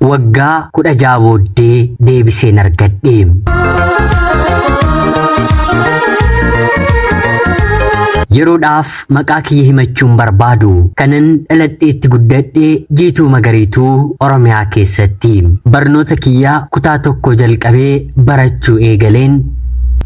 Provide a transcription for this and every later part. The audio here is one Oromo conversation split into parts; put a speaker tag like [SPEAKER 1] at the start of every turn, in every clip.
[SPEAKER 1] waggaa 16 booddee deebiseen argadhe. Yeroodhaaf maqaa kiyya himachuun barbaadu kanan dhaladheetti guddadhe Jiituu Magariituu Oromiyaa keessatti barnoota kiyya kutaa 1 jalqabee barachuu eegaleen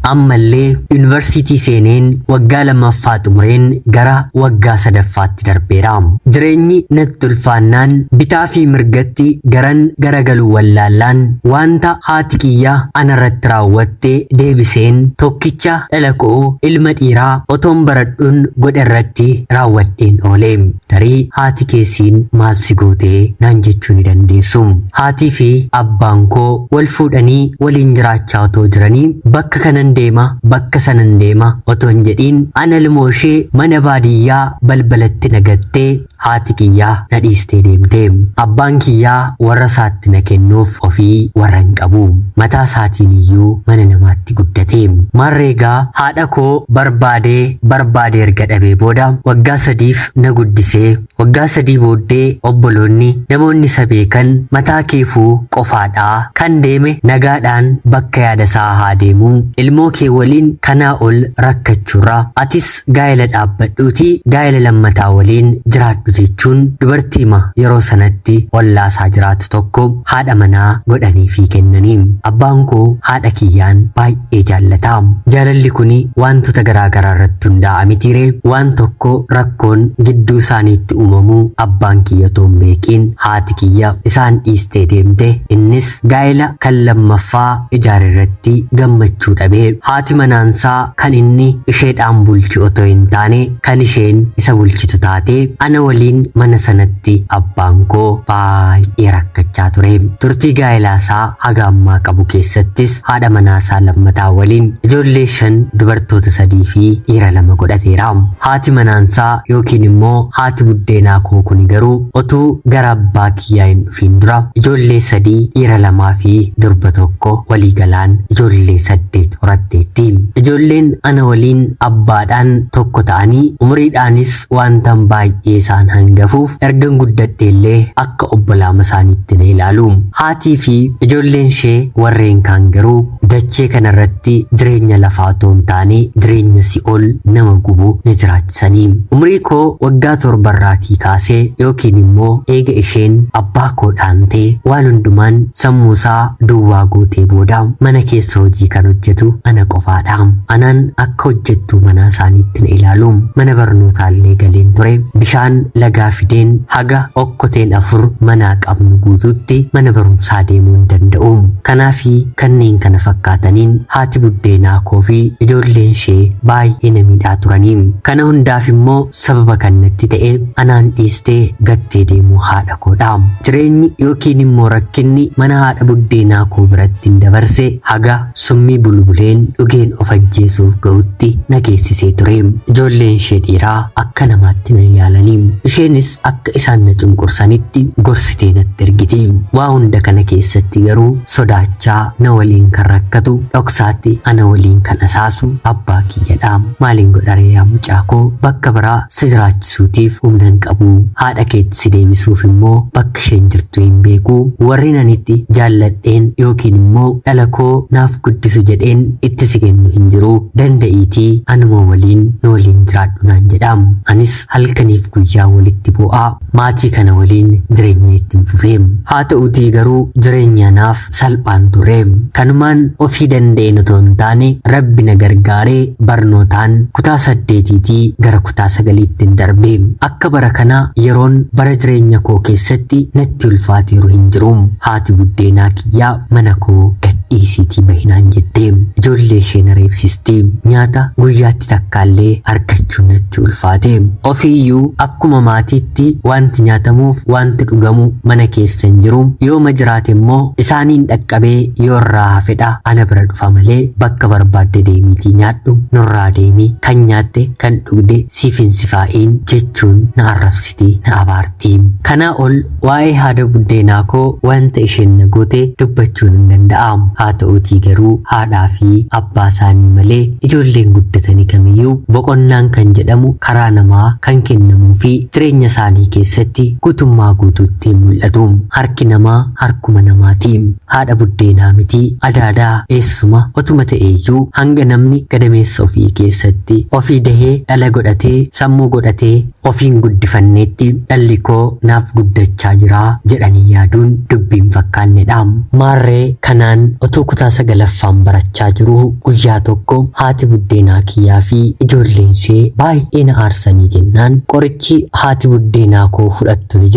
[SPEAKER 1] ammallee yuunivarsiitii seeneen waggaa 2ffaa xumureen gara waggaa 3ffaatti darbeera. Jireenyi natti ulfaannaan bitaa fi mirgatti garan garagaluu wallaallaan wanta haati kiyya anarratti raawwatte deebiseen tokkicha dhala koo ilma dhiiraa otoon baradhuun godha irratti raawwadheen oole. Tarii haati keessiin maal si gootee naan jechuu ni dandeessu. Haatii fi abbaan koo wal fuudhanii waliin jiraachaa otoo jiranii bakka kanan deema bakka sanan deema otoon jedhiin ana ilmooshee mana baadiyyaa balbalatti nagattee haati kiyyaa na dhiistee deemte. Abbaan kiyyaa warra isaatti na kennuuf ofii warra hin qabu. Mataa isaatiin iyyuu mana namaatti guddate. Marreegaa haadha koo barbaadee erga dhabee booda waggaa 3f na guddisee waggaa 3 booddee obboloonni namoonni isa beekan mataa keefuu qofaadhaa kan deeme nagaadhaan bakka yaada isaa haa deemu. Ilmoo kee waliin kanaa ol rakkachuurra atis gaa'ela dhaabbadhuuti gaa'ela lammataa waliin jiraadhu jechuun dubartiima yeroo sanatti ollaasaa jiraatu tokko haadha manaa godhanii fi kennanii. Abbaan koo haadha kiyyaan baay'ee jaallata. Jaalalli kuni wantoota garaagaraa irratti hundaa'a mitiire waan tokko rakkoon gidduu isaaniitti uumamu abbaan kiyya toon beekiin haati kiyya isaan dhiistee deemte innis gaa'ela kan lammaffaa ijaare irratti gammachuu dhabee haati manaansaa kan inni isheedhaan bulchu otoo hin taane kan isheen isa bulchitu taate ana waliin mana sanatti abbaan koo baay'ee rakkachaa ture. Turtii gaa'elaasaa haga ammaa qabu keessattis haadha manaasaa lammataa waliin ijoollee 5 dubartoota 3 fi dhiira 2 godhateera. Haati manaansaa yookiin immoo haati buddeenaa koo kuni garuu otuu gara abbaa kiyyaa hin dhufiin dura ijoollee 3 dhiira 2 fi durba 1 waliigalaan ijoollee 8 horatteetti. Ijoolleen ana waliin abbaadhaan tokko ta'anii umuriidhaanis wantan baay'ee isaan hangafuuf ergan guddadheellee akka obbolaama isaaniitti na ilaalu. Haatii fi ijoolleen ishee warreen kaan garuu dachee kanarratti jireenya lafaa otoo hin taane jireenya si'ool nama gubu na jiraachisanii. Umurii koo waggaa 7 irraatii kaasee yookiin immoo eega isheen abbaa koodhaan ta'e waan hundumaan sammuusaa duwwaa gootee booda mana keessa hojii kan hojjetu ana qofaadha. Anaan akka hojjettuu manaa isaaniitti na ilaalu. Mana barnootaallee galeen ture. Bishaan lagaa fideen haga okkoteen 4 manaa qabnu guutuutti mana barumsaa deemuu hin danda'u. Kanaafi kanneen kana fakkaataniin haati buddeenaa koo fi ijoolleen ishee baay'ee na miidhaa turanii. Kana hundaaf immoo sababa kan natti ta'e anaan dhiistee gattee deemuu haadha koodha. Jireenyi yookiin immoo rakkinni mana haadha buddeenaa koo biratti hin dabarse haga summii bulbuleen dhugeen of ajjeesuuf ga'utti na geessisee ture. Ijoolleen ishee dhiiraa akka namaatti na ilaalanii. Isheenis akka isaan na cunqursanitti gorsitee natti ergiti. Waa hunda kana keessatti garuu sodaachaa na waliin kan rakkatu dhoksaatti ana waliin kan asaasu abbaa kiyyadha. Maaliin godharee yaa mucaa koo bakka biraa si jiraachisuutiif humna hin qabu. Haadha keetti si deebisuuf immoo bakka isheen jirtu hin beeku. Warri nanitti jaalladheen yookiin immoo dhala koo naaf guddisu jedheen itti si kennu hin jiru. Danda'iitii anuma waliin nu waliin jiraadhu naan jedhaam. Anis halkaniif guyyaa walitti bu'aa maatii kana waliin jireenya ittiin fufeem. Haa ta'uutii garuu jireenya naaf salphaan tureem. Kanumaan ofii danda'een otoo hin taane rabbi na gargaaree barnootaan kutaa 8tii gara kutaa 9tti darbeem. Akka bara kana yeroon bara jireenya koo keessatti natti ulfaateeru hin jiru. Haati buddeenaa kiyyaa mana koo gadhiisiitii bahinaan jetteem. Ijoollee ishee na reebsistee nyaata guyyaatti takkaallee argachuun natti ulfaate. Ofiiyyuu akkuma maatiitti wanti nyaatamuuf wanti dhugamu mana keessa hin jiru. Yooma jiraate immoo isaaniin dhaqqabee yoo irraa hafedha ana bira dhufa malee bakka barbaadde deemiitii nyaadhu nurraa deemi kan nyaatte kan dhugde siif hin sifaa'iin jechuun na arrabsiti na abaarti. Kanaa ol waa'ee haadha buddeenaa koo wanta isheen na goote dubbachuun hin danda'amu. haa ta'uutii garuu haadhaa fi abbaa isaanii malee ijoolleen guddatanii kamiyyuu boqonnaan kan jedhamu karaa namaa kan kennamuu fi jireenya isaanii keessatti guutummaa guutuutti mul'atu. Harki namaa harkuma namaati. Haadha buddeenaa miti adaadaa eessuma otuma ta'eeyyuu hanga namni gadameessa ofii keessatti ofii dahee dhala godhatee sammuu godhatee ofiin guddifanneetti dhalli koo naaf guddachaa jira jedhanii yaaduun dubbiin fakkaannedha. Maarree kanaan otoo kutaa 9ffaan barachaa jiru guyyaa tokko haati buddeenaa kiyyaa fi ijoolleen ishee baay'ee na aarsanii jennaan qorichi haati buddeenaa koo fudhattu ni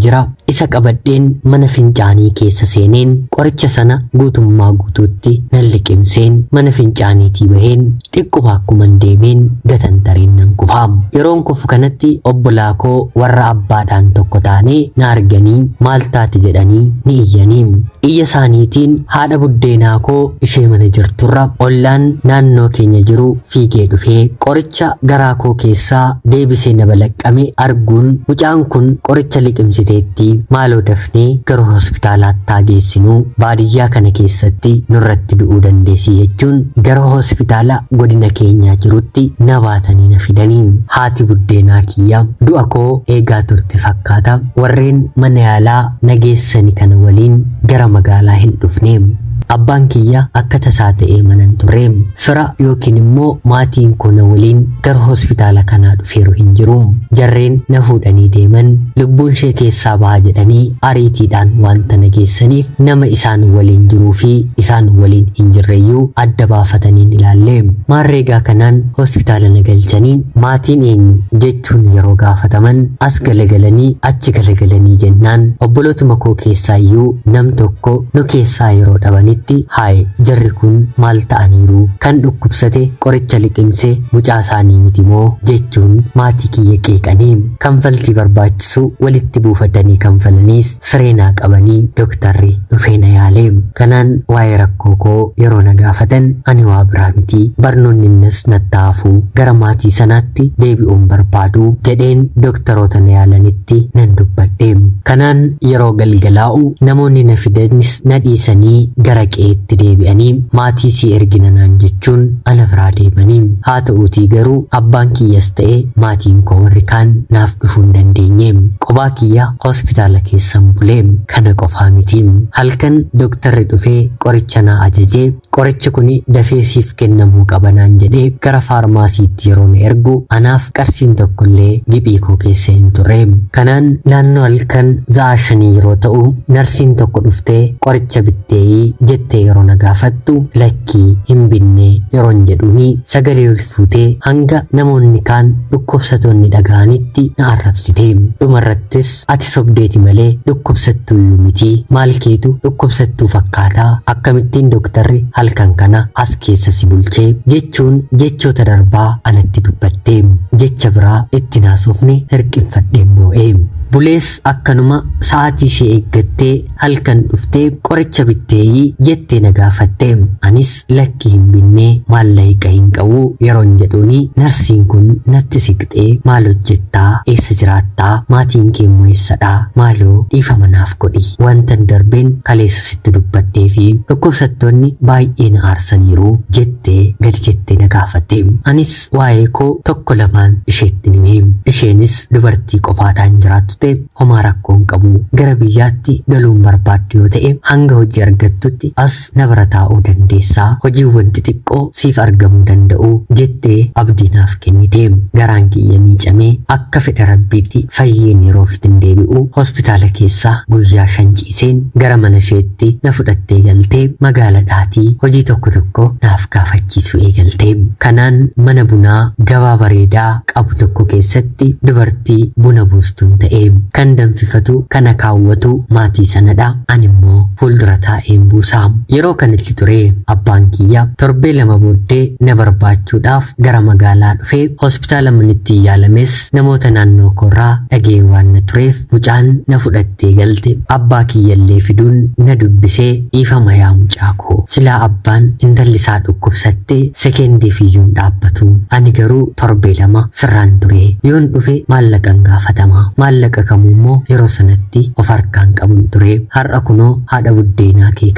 [SPEAKER 1] jira. Isa qabadheen mana fincaanii keessa seeneen qoricha sana guutummaa guutuutti nan liqimseen mana fincaaniitii baheen xiqquma akkuman deemeen gatantareen nan kufaam. Yeroon kufu kanatti obbolaa koo warra abbaadhaan tokko taanee na arganii maal taate jedhanii ni iyyaniim. Iyya isaaniitiin haadha buddeenaa koo ishee mana jirturra ollaan naannoo keenya jiru fiigee dhufee qoricha garaa koo keessaa deebisee na balaqqame arguun mucaan kun qoricha liqimsiteetti maaloo dafnee gara hospitaalaatti geessinuu baadiyyaa kana keessatti nurratti du'uu dandeessi jechuun gara hospitaala godina keenyaa jirutti na baatanii na fidanii. Haati buddeenaa kiyya du'a koo eegaa turte fakkaata. Warreen mana yaalaa na geessani kana waliin gara magaalaa hin dhufneem. Abbaan kiyya akka tasaa ta'ee manan turreem. Fira yookiin immoo maatiin koo na waliin gara hospitaala kanaa dhufeeru hin jiru. Jarreen na fuudhanii deeman lubbuun ishee keessaa baha jedhanii ariitiidhaan wanta na geessaniif nama isaan waliin jiruu fi isaan waliin hin jirreyyuu adda baafataniin ilaallee. Maarreegaa kanaan hospitaala na galchanii maatiin eenyu jechuun yeroo gaafataman as galagalanii achi galagalanii jennaan obbolootuma koo keessaayyuu nam tokko nu keessaa yeroo dhabanitti haay jarri kun maal ta'aniiru kan dhukkubsate qoricha liqimse mucaa isaanii miti moo jechuun maatii kiyya qeeqanii kanfaltii barbaachisu walitti buufatanii kanfalaniis sireenaa qabanii doktarri dhufee na yaalee. Kanaan waa'ee rakkoo koo yeroo na gaafatan ani waa biraa miti barnoonni innis nattaafuu gara maatii sanaatti deebi'uun barbaadu jedheen doktaroota na yaalanitti nan dubbadhe. Kanaan yeroo galgalaa'u namoonni na fidanis na dhiisanii gara qeetti deebi'anii maatii si ergina naan jechuun ana biraa deemanii. Haa ta'uutii garuu abbaan kiyyas ta'e maatiin koo warri kaan naaf dhufuu hin dandeenye. Qophaa kiyya hospitaala keessan bulee. Kana qofaa miti halkan doktarri dhufee qoricha na ajajee qorichi kun dafee siif kennamuu qaba naan jedhee gara faarmaasiitti yeroo na ergu anaaf qarshiin tokkollee giphii koo keessa hin turre. Kanaan naannoo halkan za'a 5 yeroo ta'u narsiin tokko dhuftee qoricha bittee jettee yeroo na gaafattu lakkii hin binne yeroon jedhuuni sagalee ol fuutee hanga namoonni kaan dhukkubsatoonni dhaga'anitti na arrabsite. Dhumarrattis ati sobdeeti malee dhukkubsattuuyyuu miti maal keetu dhukkubsattuu fakkaataa akkamittiin doktarri halkan kana as keessa si bulchee jechuun jechoota darbaa anatti dubbatte. Jecha biraa itti naasofne hirqinfadheen boo'ee. Bulees akkanuma sa'aatii ishee eeggattee halkan dhuftee qoricha bittee jettee na gaafatte. Anis lakkii hin binne maallaqa hin qabu yeroon jedhuuni narsiin kun natti siqxee maal hojjettaa eessa jiraattaa maatiin kee eessadhaa maaloo dhiifama naaf godhi wantan darbeen kaleessa sitti dubbadhee fi dhukkubsattoonni baay'ee na aarsaniiru jettee gadi jettee na gaafatte. Anis waa'ee koo tokko lamaan isheetti hime. Isheenis dubartii qofaadhaan jiraattu homaa rakkoon qabu gara biyyaatti galuun barbaaddu yoo ta'e hanga hojii argattutti as na bira taa'uu dandeessaa hojiiwwan xixiqqoo siif argamuu danda'u jettee abdii naaf kennite. Garaan kiyya miicamee akka fedha rabbiitti fayyeen yeroo fitin deebi'u hospitaala keessaa guyyaa 5 ciiseen gara mana isheetti na fudhattee galtee magaalaadhaatii hojii tokko tokko naaf gaafachiisu eegalte. Kanaan mana bunaa gabaa bareedaa qabu tokko keessatti dubartii buna buustuun ta'e. Kan danfifatu kana kaawwatu maatii sanadha. Ani immoo fuuldura taa'een buusaa. Yeroo kanatti ture abbaan kiyya torbee 2 booddee na barbaachuudhaaf gara magaalaa dhufee hospitaala manitti yaalames namoota naannoo koorraa dhagee waan na tureef mucaan na fudhattee galte. Abbaa kiyyallee fiduun na dubbisee dhiifama yaa mucaa koo silaa abbaan intalli isaa dhukkubsattee sekeendii fiyyuun dhaabbatu ani garuu torbee 2 sirraan ture yoon dhufe maallaqan gaafatama maallaqa kamummoo yeroo sanatti of harkaan qabun ture. Har'a kunoo haadha buddeenaa kee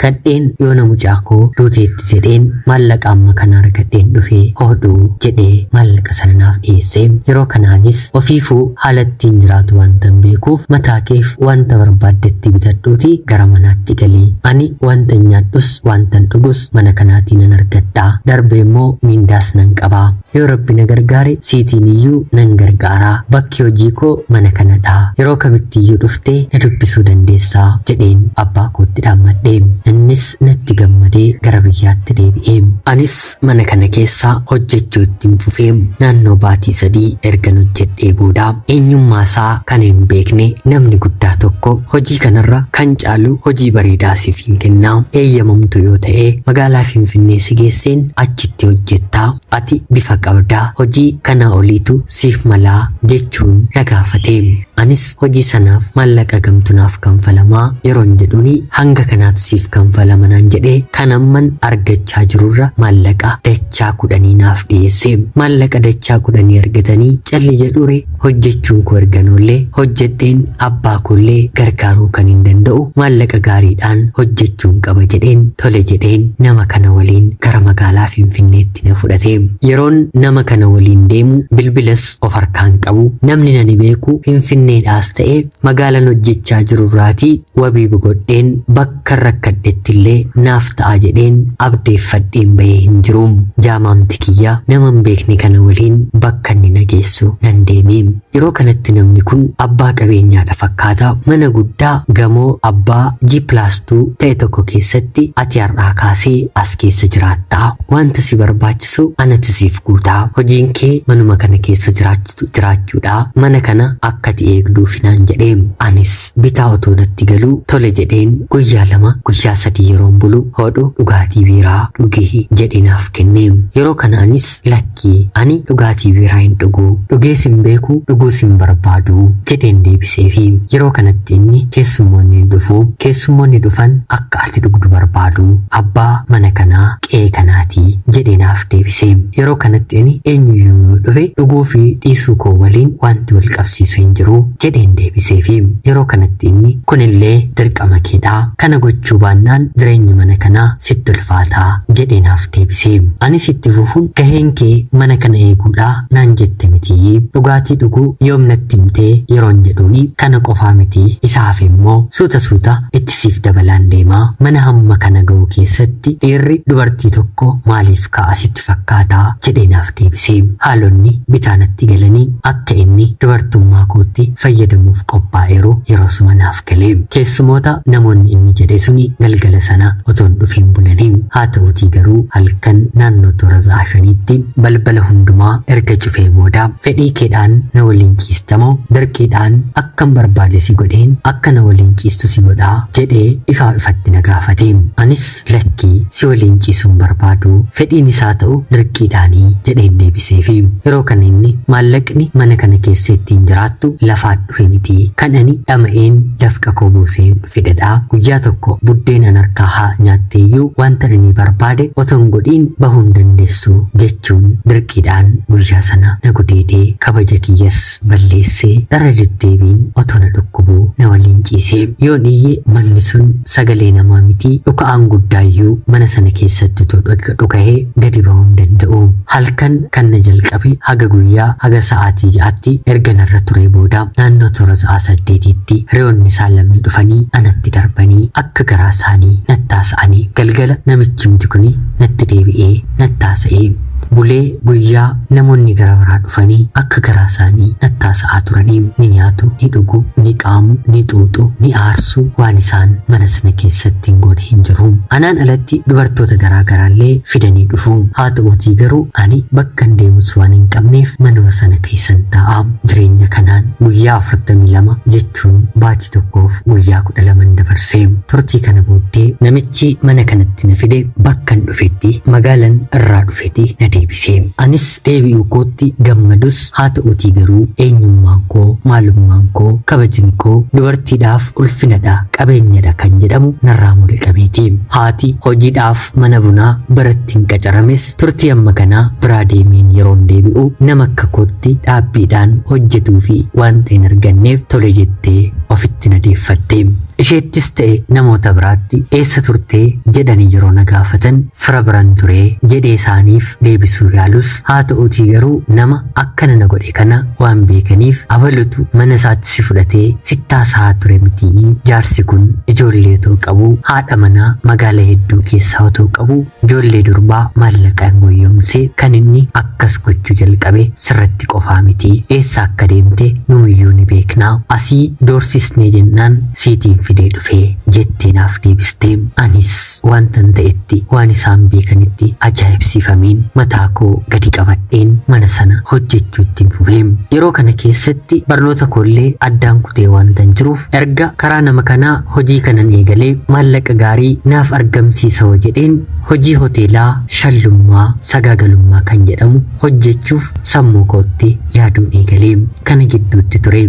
[SPEAKER 1] kadheen yoo na mucaa koo duuteetti jedheen maallaqa amma kana argadheen dhufee hodhuu jedhee maallaqa sana naaf dhiyeesse. Yeroo kanaanis ofiifuu haalattiin jiraatu wanta beekuuf mataa keef wanta barbaaddetti bitadhuuti gara manaatti galii ani wanta nyaadhus wanta dhugus mana kanaatiin nan argadha darbee immoo mindaas nan qabaa yoo rabbi na gargaare siitiin iyyuu nan gargaara bakki hojii koo mana kanadha yeroo kamitti iyyuu dhuftee na dubbisuu dandeessaa jedheen abbaa kootti dhaammadhe. Innis natti gammadee gara biyyaatti deebi'e. Anis mana kana keessa hojjechuu ittiin fufee naannoo baatii 3 ergan hojjedhee booda eenyummaasaa kan hin beekne namni guddaa tokko hojii kanarra kan caalu hojii bareedaa siif hin kennaa eeyyamamtu yoo ta'e magaalaa Finfinnee si geesseen achitti hojjettaa ati bifa qabdaa hojii kana oliitu siif malaa jechuun na gaafate. Anis hojii sanaaf maallaqa gamtu naaf kanfalamaa yeroon jedhuuni hanga kanaatu siif kanfalama naan jedhee kanamman argachaa jirurra maallaqa dachaa 10 naaf dhiyeesse. Maallaqa dachaa 10 argatanii calli jedhure hojjechuun koo erganollee hojjedheen abbaa koollee gargaaruu kan hin danda'u maallaqa gaariidhaan hojjechuun qaba jedheen tole jedheen nama kana waliin gara magaalaa Finfinneetti na fudhate. Yeroon nama kana waliin deemu bilbilas of harkaan qabu namni nani beeku Finfinneedhaas ta'e magaalaan hojjechaa jirurraatii wabii bogodheen bakka rakkadhettillee naaf ta'a jedheen abdeeffadheen bahee hin jiru. Jaamaamti kiyya nama hin beekne kana waliin bakka inni na geessu nan deeme. Yeroo kanatti namni kun abbaa qabeenyaadha fakkaata. Mana guddaa gamoo abbaa G+2 ta'e tokko keessatti ati har'aa kaasee as keessa jiraattaa. Wanta si barbaachisu anatu siif guutaa. Hojiin kee manuma kana keessa jiraachuudha. Mana kana akka ati eegduuf naan jedhee. Anis bitaa otoo natti galuu tole jedheen guyyaa 2 guyyaa 3 yeroon bulu hodhu dhugaatii biiraa dhugee jedhinaaf kenne. Yeroo kanaanis lakkii ani dhugaatii biiraa hin dhugu dhugees hin beeku dhuguus hin barbaadu jedheen deebiseefi. Yeroo kanatti inni keessummoonni dhufan akka ati dhugdu barbaadu abbaa mana kanaa qe'ee kanaati jedheenaaf deebise. Yeroo kanatti inni eenyuyyuu dhufe dhuguu fi dhiisuu koo waliin wanti wal qabsiisu hin jiru jedheen deebiseefi. Yeroo kanatti inni kunillee dirqama keedhaa kana gochuu baannaan jireenyi mana kanaa sitti ulfaataa jedheenaaf deebise. Anis itti fufuun gaheen kee mana kana eeguudha naan jette miti dhugaatii dhuguu yoomnatti himtee yeroon jedhuuni kana qofaa miti isaaf immoo suuta itti siif dabalaan deemaa mana hamma kana ga'u keessatti dhiirri dubartii tokko maaliif ka'a sitti fakkaataa jedheenaaf deebise. Haalonni bitaanatti galanii akka inni dubartummaa kootti fayyadamuuf qophaa'eeru yeroo suma naaf galee. Keessumoota namoonni inni jedhe suni galgala sana otoon dhufeen bulanii haa ta'uutii garuu halkan naannoo toora 5 balbala hundumaa erga cufee booda fedhii keedhaan na waliin ciistamoo dirqiidhaan akkan barbaade si godheen akka na waliin ciistu si godhaa jedhee ifatti na gaafate. Anis lakkii si waliin ciisuun barbaadu fedhiin isaa ta'u dirqiidhaanii jedheen deebiseefi. Yeroo kana inni maallaqni mana kana keessa ittiin jiraattu lafaa dhufe miti kan ani dhama'een dafqa koo buusee fedhadhaa. Guyyaa tokko buddeenan harkaa haa nyaatteeyyuu wanta inni barbaade otoon godhiin bahuu hin dandeessu jechuun dirqiidhaan guyyaa sana na gudeedee kabaja kiyyas balleessee irra deddeebiin otoo na dhukkubuu na waliin ciisee. Yoon iyyee manni sun sagalee namaa miti dhuka'aan guddaayyuu mana sana keessatti dhukahee gadi bahuu hin danda'u. Halkan kan na jalqabe haga guyyaa haga sa'aatii 6tti erga narra ture booda naannoo toora 8tti re'oonni isaan lamni dhufanii anatti darbanii akka garaa isaanii nattaasa'anii galgala namichimti kuni natti deebi'ee nattaasa'ee. Bulee guyyaa namoonni gara biraa dhufanii akka garaa isaanii nattaasa'aa turanii ni nyaatu, ni dhugu, ni qaamu, ni xuuxu, ni aarsu waan isaan mana sana keessatti hin goone hin jiru. Anaan alatti dubartoota garaa garaallee fidanii dhufu. Haa ta'uutii garuu ani bakka hin deemus waan hin qabneef manuma sana keessan taa'aa. Jireenya kanaan guyyaa 42 jechuun baatii tokkoof guyyaa 12 dabarsee. Turtii kana booddee namichi mana kanatti na fide bakka hin dhufetti magaalaan irraa dhufetti na deebisee. Anis deebi'uu kootti gammadus haa ta'uutii garuu eenyummaan koo, maalummaan koo, kabajni koo dubartiidhaaf ulfinadha, qabeenyadha kan jedhamu narraa mulqameeti. Haati hojiidhaaf mana bunaa biratti hin qacarames turtii amma kanaa biraa deemeen yeroon deebi'u nama akka kootti dhaabbiidhaan hojjetuu fi wanta hin arganneef tole jettee ofitti nadeeffatte. Isheettis ta'e namoota biraatti eessa turtee jedhanii yeroo na gaafatan fira biran ture jedhee isaaniif deebisuu yaalus haa ta'uutii garuu nama akkana na godhe kana waan beekaniif abalutu mana isaatti si fudhatee sittaasaa ture mitii. Jaarsi kun ijoollee otoo qabu haadha manaa magaalaa hedduu keessaa otoo qabu ijoollee durbaa maallaqaan goyyomsee kan inni akkas gochuu jalqabe sirratti qofaa miti. Eessa akka deemte numiyyuu ni beeknaa. Asii doorsisnee jennaan siitiin fidee dhufee jettee naaf deebiste. Anis wantan ta'etti waan isaan beekanitti ajaa'ibsiifameen mataa koo gadi qabadheen mana sana hojjechuutti fufeem. Yeroo kana keessatti barnoota koollee addaan kutee waantan jiruuf erga karaa nama kanaa hojii kanan eegalee maallaqa gaarii naaf argamsiisa jedheen hojii hoteelaa shallummaa sagaagalummaa kan jedhamu hojjechuuf sammuu kootti yaaduun eegalee kana gidduutti ture.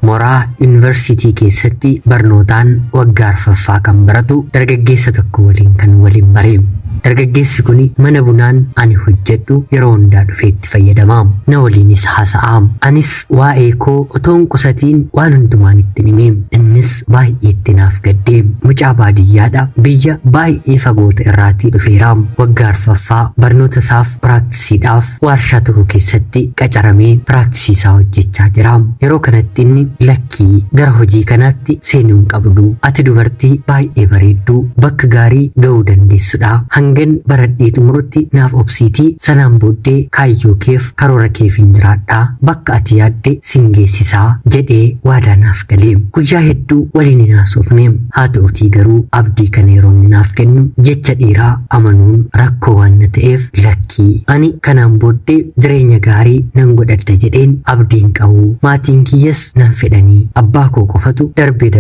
[SPEAKER 1] Mooraa yuunivarsiitii keessatti barnootaan waggaa arfaffaa kan baratu dargaggeessa tokko waliin kan waliin bareem. Dargaggeessi kun mana bunaan ani hojjedhu yeroo hundaa dhufee itti fayyadamaam. Na waliinis haasa'aam. Anis waa'ee koo otoon qusatiin waan hundumaan itti himeem. Innis baay'ee itti naaf gaddeem. Mucaa baadiyyaadha. Biyya baay'ee fagoota irraatii dhufeeraam. Waggaa arfaffaa barnoota isaaf piraktisiidhaaf warshaa tokko keessatti qacaramee piraktisiisaa hojjechaa jiraam. Yeroo kanatti inni lakkii gara hojii kanaatti seenuun qabdu. Ati dubartii baay'ee bareedduu bakka gaarii ga'uu dandeessudha. Hangan baradhee xumurutti naaf obsiitii sanaan booddee kaayyoo keef karoora keef hin jiraadhaa bakka ati yaadde sin geessisaa jedhee waadaa naaf galeem. Guyyaa hedduu waliin hin haasofneem. Haa ta'utii garuu abdii kana yeroo inni naaf kennu jecha dhiiraa amanuun rakkoo waan na ta'eef lakkii ani kanaan booddee jireenya gaarii nan godhadha jedheen abdiin qabu. Maatiin kiyyas nan fedhanii abbaa koo qofatu darbee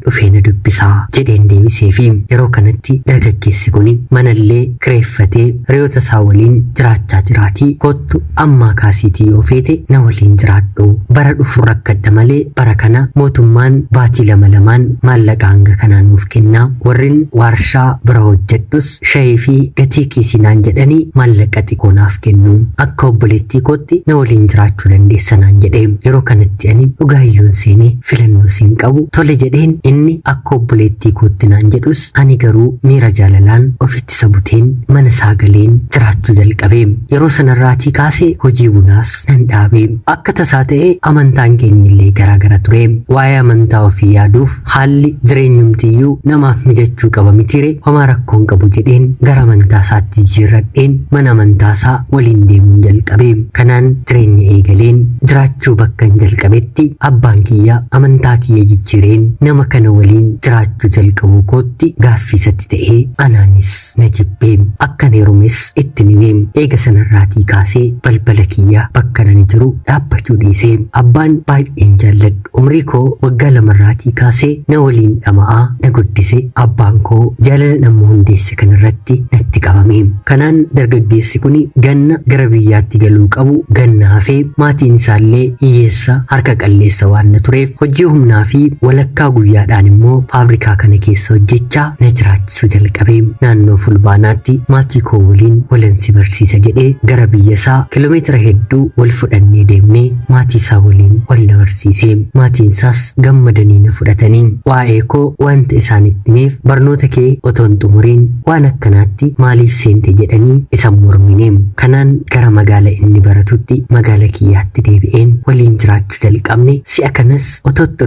[SPEAKER 1] dhufee na dubbisaa jedheen deebiseefi yeroo kanatti dargaggeessi kun manallee kireeffatee hiriyoota isaa waliin jiraachaa jiraatii kottu ammaa kaasiitii yoo feete na waliin jiraadhu bara dhufu rakkadha malee bara kana mootummaan baatii lamaan maallaqa hanga kanaa nuuf kennaa warreen warshaa bira hojjedhus shayii fi gatii kiisinaan jedhanii maallaqa xiqqoo naaf kennu akka obboleettii kootti na waliin jiraachuu dandeessanaan jedheen. Yeroo kanatti ani dhugaayyoon seenee filannoo siin qabu tole jedheen. Inni akka obboleettii kootti naan jedhus ani garuu miira jaalalaan ofitti sabuteen mana saagaleen jiraachuu jalqabeem. Yeroo sanarraatii kaasee hojii bunaas nan dhaabeem. Akka tasaa ta'ee amantaan keenyillee garaagara tureem. Waa'ee amantaa ofii yaaduuf haalli jireenyumtiyyuu namaaf mijachuu qaba mitire homaa rakkoon qabu jedheen gara amantaa isaatti jijjiirradheen mana amantaa isaa waliin deemuun jalqabeem. Kanaan jireenya eegaleen jiraachuu bakka hin jalqabetti abbaan kiyya amantaa kiyya jijjiireen nama kana waliin jiraachuu jalqabuu kootti gaaffiisatti ta'ee anaanis na jibbeem. Akkan heerumes itti nimeem. Eega sanarraatii kaasee balbala kiyya bakka nani jiru dhaabbachuu dhiiseem. Abbaan baay'een jaalladhu. Umrii koo waggaa lamarraatii kaasee na waliin dhama'aa na guddise. Abbaan koo jaalala nama hundeesse kanarratti natti qabameem. Kanaan dargaggeessi kun ganna gara biyyaatti galuu qabu ganna hafee maatiin isaallee hiyyeessa harka qalleessa waan na tureef hojii humnaa fi walakkaa guyyaadhaan immoo faabrikaa kana keessa hojjechaa na jiraachisuu jalqabeem. Naannoo fulbaanaatti maatii koo waliin walansi barsiisa jedhee gara biyya isaa kiiloomeetira hedduu wal fudhannee deemnee maatii isaa waliin wal na barsiiseem. Maatiin isaas gammadanii na fudhatanii waa'ee koo wanta isaanitti himeef barnoota kee otoo hin xumuriin waan akkanaatti maaliif seente jedhanii isan mormineem. Kanaan gara magaala inni baratutti magaala kiyyaatti deebi'een waliin jiraachuu jalqabne. Si'a kanas otootti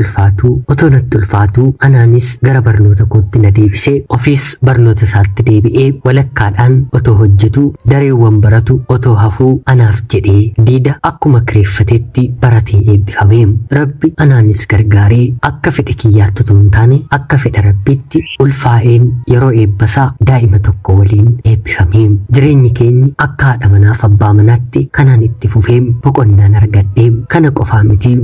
[SPEAKER 1] ulfaatuu anaanis gara barnoota kootti na deebisee ofiis barnoota isaatti deebi'ee walakkaadhaan otoo hojjetu dareewwan baratu otoo hafuu anaaf jedhee diida akkuma kireeffatetti baratee eebbifameem. Rabbi anaanis gargaaree akka fedhe kiyyaatti otoo hin taane akka fedha rabbitti ulfaa'een yeroo eebbasaa daa'ima tokko waliin eebbifameem. Jireenyi keenyi akka haadha manaaf abbaa manaatti kanaan itti fufeem. Boqonnaan argadheem. Kana qofaa miti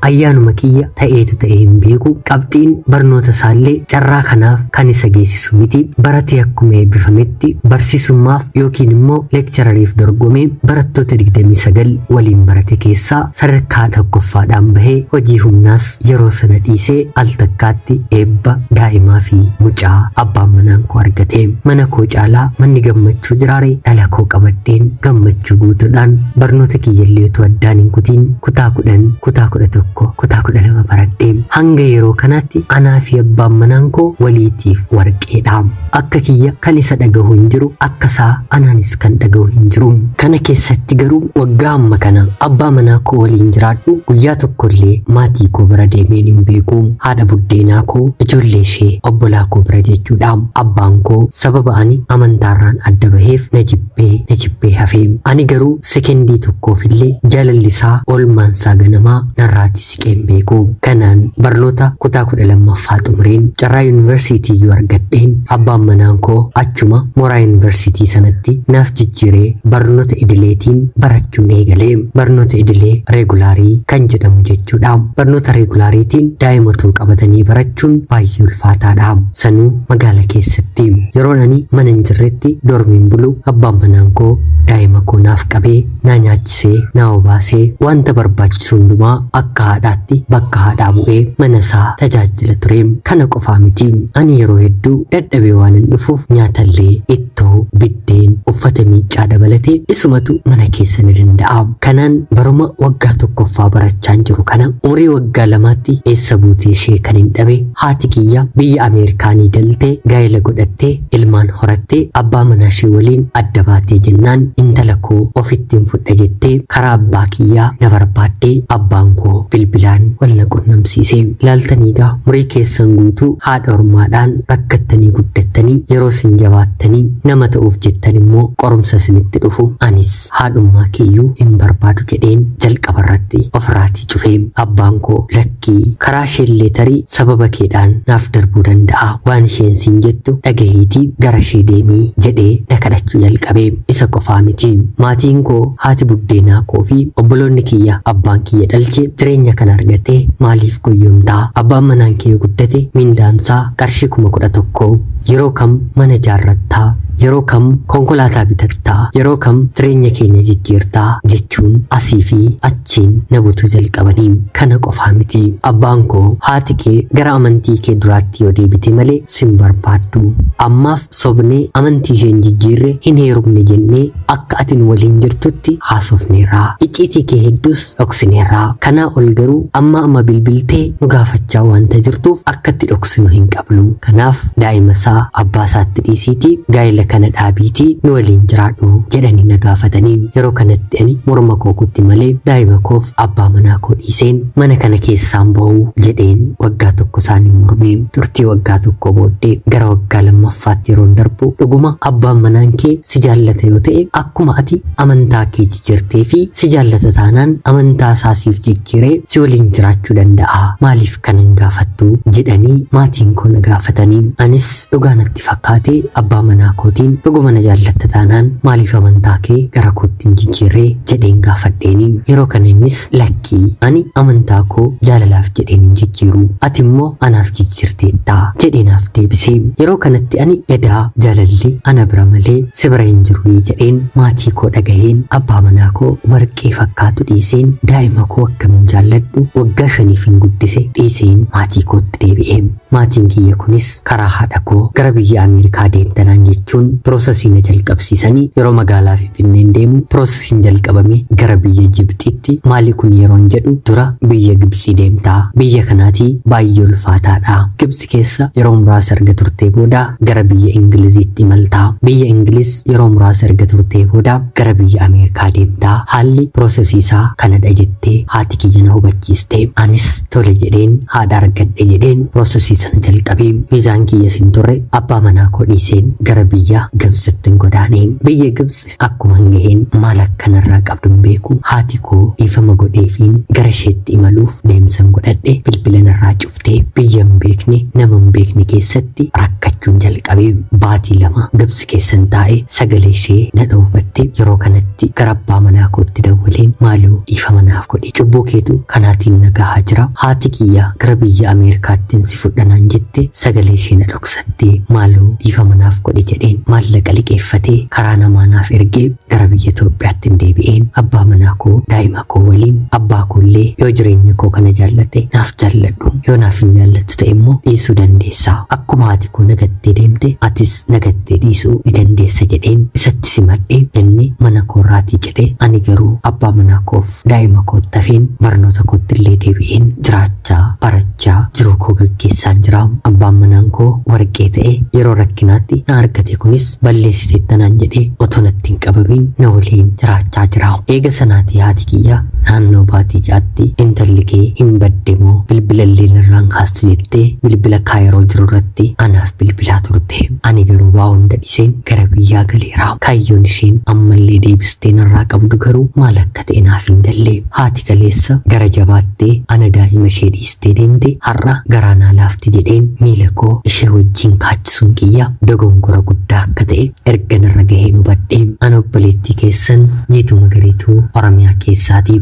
[SPEAKER 1] ayyaanuma kiyya ta'eetu ta'ee hin beeku. Qabxiin barnoota isaallee carraa kanaaf kan isa geessisu miti. Baratee akkuma eebbifametti barsiisummaaf yookiin immoo leekchirariif dorgomee barattoota 29 waliin barate keessaa sadarkaa tokkoffaadhaan bahee hojii humnaas yeroo sana dhiisee al takkaatti eebba daa'imaa fi mucaa abbaan manaan koo argate. Mana koo caalaa manni gammachuu jiraare dhala koo qabadheen gammachuu guutuudhaan barnoota kiyyallee otoo addaan hin kutiin kutaa 10 kutaa 11 tokko kutaa 12 baradhee hanga yeroo kanatti anaa fi abbaan manaan koo waliitiif warqeedha. Akka kiyya kan isa dhagahu hin jiru, akka isaa anaanis kan dhagahu hin jiru. Kana keessatti garuu waggaa amma kana abbaa manaa koo waliin jiraadhu guyyaa tokkollee maatii koo bira deemeen hin beeku. Haadha buddeenaa koo, ijoollee ishee, obbolaa koo bira jechuudha. Abbaan koo sababa ani amantaarraan adda baheef na jibbee hafee. Ani garuu sekendii tokkoofillee jaalalli isaa oolmaansaa ganamaa narraatti siqee hin beeku. Kanaan barnoota kutaa 12ffaa xumureen carraa yuunivarsiitii yoo argadheen abbaan manaan koo achuma mooraa yuunivarsiitii sanatti naaf jijjiiree barnoota idileetiin barachuun eegalee. Barnoota idilee reegulaarii kan jedhamu jechuudha. Barnoota reegulaariitiin daa'imatu qabatanii barachuun baay'ee ulfaataadha. Sanuu magaala keessatti yeroo ani mana hin jirretti dormiin bulu abbaan manaan koo daa'ima koo naaf qabee na nyaachisee na obaasee wanta barbaachisu hundumaa akka haadhaatti bakka haadhaa bu'ee mana isaa tajaajila ture. Kana qofaa miti, ani yeroo hedduu dadhabee waan hin dhufuuf nyaatallee ittoo, biddeen, uffata miiccaa dabalatee isumatu mana keessa ni danda'a. Kanaan baruma waggaa tokkoffaa barachaan jiru kana umurii waggaa lamaatti eessa buutee ishee kan hin dhabe haati kiyya biyya Ameerikaanii galtee gaa'ela godhattee ilmaan horattee abbaa manaa ishee waliin adda baatee jennaan intala koo ofittiin fudha jettee karaa abbaa kiyyaa na barbaaddee abbaan koo bilbilaan wal na qunnamsiise. Ilaaltaniigaa umurii keessan guutuu haadha ormaadhaan rakkattanii guddattanii yeroo isin jabaattanii nama ta'uuf jettan immoo qorumsa isinitti dhufu. Anis haadhummaa kiyyuu hin barbaadu jedheen jalqabarratti ofirraatii cufee. Abbaan koo lakkii karaa isheellee tarii sababa keedhaan naaf darbuu danda'a, waan isheen siin jettu dhagahiitii gara ishee deemii jedhee na kadhachuu jalqabe. Isa qofaa miti, maatiin koo haati buddeenaa koo fi obboloonni kiyya abbaan kiyya dhalche jireenya kana argatee maaliif goyyomtaa? Abbaan manaan kee guddate mindaansaa qarshii 11,000 yeroo kam mana jaarrattaa, yeroo kam konkolaataa bitattaa, yeroo kam jireenya keenya jijjiirtaa jechuun asii fi achiin na butuu jalqabanii. Kana qofaa miti, abbaan koo haati kee gara amantii kee duraatti yoo deebite malee sin barbaaddu, ammaaf sobnee amantii isheen jijjiirre hin heerumne jennee akka atin waliin jirtutti haasofneerraa, icciitii kee hedduus dhoksineerraa. Kanaa ol garuu amma bilbiltee nu gaafachaa wanta jirtuuf akkatti dhoksinu hin qabnu. Kanaaf daa'ima isaa abbaa isaatti dhiisiitii gaa'ela kana dhaabiitii nu waliin jiraadhu jedhanii na gaafatanii. Yeroo kanatti ani morma koo kutti malee daa'ima koof abbaa manaa koo dhiiseen mana kana keessaan ba'uu jedheen waggaa tokko isaanii mormee. Turtii waggaa tokko booddee gara waggaa lammaffaatti yeroon darbu dhuguma abbaan manaan kee si jaallata yoo ta'e akkuma ati amantaa kee jijjiirtee fi si jaallata taanaan amantaa isaasiif jijjiiree si waliin jiraachuu danda'a, maaliif kanan gaafattu jedhanii maatiin koo na gaafatanii. Anis dhugaa natti fakkaatee abbaa manaa kootiin dhuguma na jaallatta taanaan maaliif amantaa kee gara kootti hin jijjiirree jedheen gaafadheeni. Yeroo kana innis lakkii ani amantaa koo jaalalaaf jedheen hin jijjiiru, ati immoo anaaf jijjiirteettaa jedheenaaf deebisee. Yeroo kanatti ani edaa jaalalli ana bira malee si bira hin jiru jedheen maatii koo dhagaheen abbaa manaa koo warqee fakkaatu dhiiseen daa'ima koo akkamiin jaalladhu waggaa 5 hin guddise dhiiseen maatii kootti deebi'ee. Maatiin kiyya kunis karaa haadha koo gara biyya Ameerikaa deemtanaan jechuun piroosesii na jalqabsiisanii yeroo magaalaa Finfinneen deemu piroosesiin jalqabame gara biyya Jibxiitti. Maali kun yeroon jedhu dura biyya Gibsii deemtaa, biyya kanaatii baay'ee ulfaataadha. Gibsi keessa yeroo muraasa erga turtee booda gara biyya Ingiliziitti imaltaa, biyya Ingiliz yeroo muraasa erga turtee booda gara biyya Ameerikaa deemtaa. Haalli piroosesii isaa kanadha jettee haati kiyya na hubachiiste. Anis tole jedheen haadha argadhe jedheen piroosesii sana jalqabee. Viizaan kiyya sin turre abbaa manaa koo dhiiseen gara biyya Gibsitti godaanee. Biyya Gibsi akkuma hangaheen maal akkanarraa qabdu hin beeku. Haati koo dhiifama godheefiin gara isheetti imaluuf deemsan godhadhe bilbila narraa cuftee biyya hin beekne nama hin beekne keessatti rakkachuun jalqabee. Baatii 2 Gibsi keessan taa'ee sagalee ishee na dhowwatte. Yeroo kanatti gara abbaa manaa kootti dawwaleen maaloo dhiifama naaf godhi, cubbuu keetu kanaatiin na gahaa jira, haati kiyya gara biyya Ameerikaattiin si fudhanaan jette sagalee ishee na dhoksattee maaloo dhiifama naaf godhi jedheen. maallaqa liqeeffatee karaa namaa naaf ergee gara biyya Itoophiyaatti deebi'een abbaa manaa koo daa'ima koo waliin abbaa koollee yoo jireenya koo kana jaallate naaf jaalladhu yoo naaf hin jaallattu ta'e immoo dhiisuu dandeessa akkuma haati koo nagattee deemte atis nagattee dhiisuu ni dandeessa jedheen isatti simadhee inni mana koorraatii cite ani garuu abbaa manaa koof daa'ima kootti hafeen barnoota kootti illee deebi'een jiraachaa barachaa jiruu koo gaggeessaan jira. Abbaan manaan koo warqee ta'e yeroo rakkinaatti na argate kunis balleessitee tanaan jedhee otoo natti hin qabamin na waliin jiraachaa jira. Eega sanaati haati kiyya naannoo baatii jaatti intalli kee hin badde moo bilbila illee narraan kaastu jettee bilbila kaayiroo jiru irratti anaaf bilbilaa turte. Ani garuu waa hunda dhiseen gara biyyaa galeera. Kaayyoon isheen ammallee deebistee narraa qabdu garuu maal akka ta'e naaf hin galle. Haati kaleessa gara jabaattee ana daa'ima ishee dhiistee deemte har'a garaa naa laafti jedheen miila koo ishee wajjin kaachisuun kiyya dogongora guddaa akka ta'e erga narra gahee hubadhe. Ana obboleettii keessan Jiituu Magariituu Oromiyaa keessaatii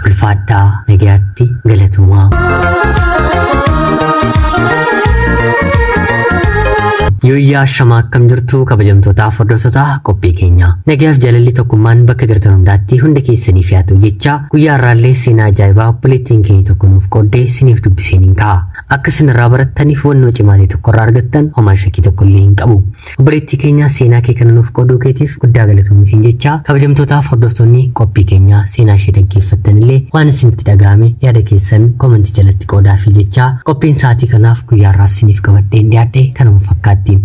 [SPEAKER 1] ulfaadhaa nagayaatti galatoomaa. Yoyyaa shamaa akkam jirtu kabajamtootaaf hordoftoota qophii keenya. Nagayaaf jaalalli tokkummaan bakka jirtan hundaatti hunda keessaniif haa ta'u jecha guyyaa har'aallee seenaa ajaa'ibaa obboleettiin keenya tokko nuuf qooddee isiniif dubbiseen hin ka'a. Akka isin irraa barattaniif hubannoo cimaa ta'e tokko irraa argattan homaa shakkii tokko illee hin qabu. Obboleettii keenya seenaa kee kana nuuf qooduu keetiif guddaa galatoomi jecha kabajamtootaaf hordoftoonni qophii keenya seenaa ishee dhaggeeffattan illee waan isinitti dhaga'ame yaada keessan koomentii jalatti qoodaa fi jecha qophiin sa'aatii kanaaf guyyaa har'aaf isiniif qabadheen dhiyaadhe kanuma fakkaatti.